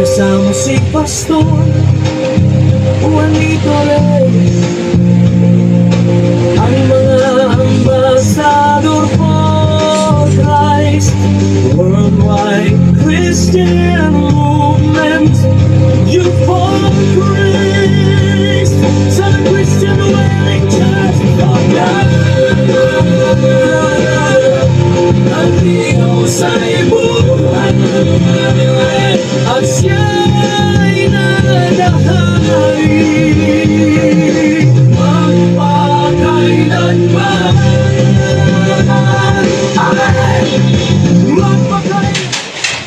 Kasama si Pastor Juanito Reyes, ang mga ambassador for Christ, worldwide Christian movement, youth for Christ, sa Christian Dwelling Church of God. Ang Diyos ay buhay at siya'y nadahari magpakailanman.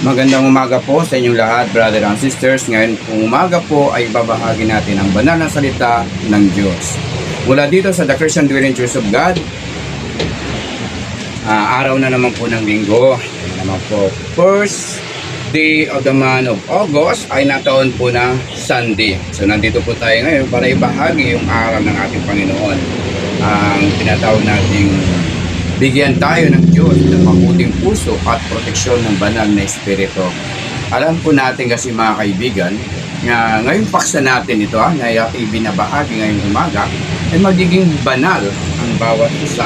Magandang umaga po sa inyong lahat, brother and sisters. Ngayon umaga po ay babahagi natin ang banal na salita ng Diyos mula dito sa The Christian Dwelling Church of God. Araw na naman po ng linggo. Naman po, first day of the month of August ay nataon po na Sunday. So nandito po tayo ngayon para ibahagi yung araw ng ating Panginoon. Ang tinatawag nating bigyan tayo ng Diyos ng mabuting puso at proteksyon ng banal na espiritu. Alam po natin kasi mga kaibigan, na ngayong paksa natin ito na ibinabahagi ngayong umaga ay magiging banal ang bawat isa.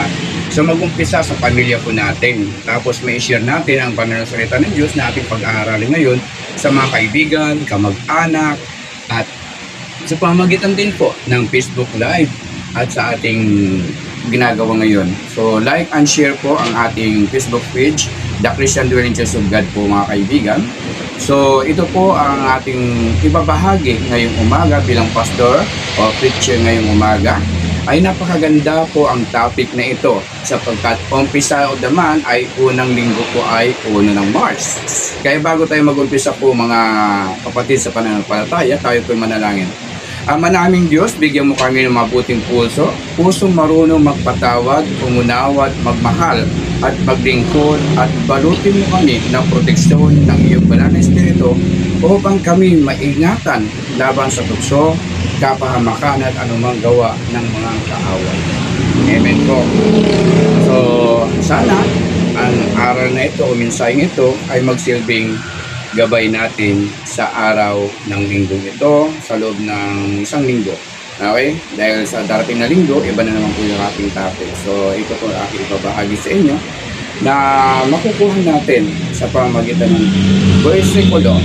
So mag-umpisa sa pamilya po natin. Tapos may share natin ang banal na salita ng Diyos na ating pag-aaralin ngayon sa mga kaibigan, kamag-anak, at sa pamagitan din po ng Facebook Live at sa ating ginagawa ngayon. So like and share po ang ating Facebook page, The Christian Dwelling Church of God po mga kaibigan. So ito po ang ating ibabahagi ngayong umaga bilang pastor o preacher ngayong umaga. Ay napakaganda po ang topic na ito sapagkat umpisa of the month ay unang linggo po ay 1 ng March. Kaya bago tayo mag-umpisa po mga kapatid sa pananampalataya, tayo po manalangin. Ama naming Diyos, bigyan mo kami ng mabuting puso, pusong marunong magpatawad, umunawa at magmahal at maglingkod at balutin mo kami ng proteksyon ng iyong banal na espiritu upang kami maingatan laban sa tukso, kapahamakan at anumang gawa ng mga kaaway. Amen po. So, sana ang aral na ito o mensaheng ito ay magsilbing gabay natin sa araw ng linggong ito sa loob ng isang linggo. Okay? Dahil sa darating na linggo, iba na naman po yung ating topic. So, ito po ang aking ibabahagi sa inyo na makukuha natin sa pamamagitan ng versikulo.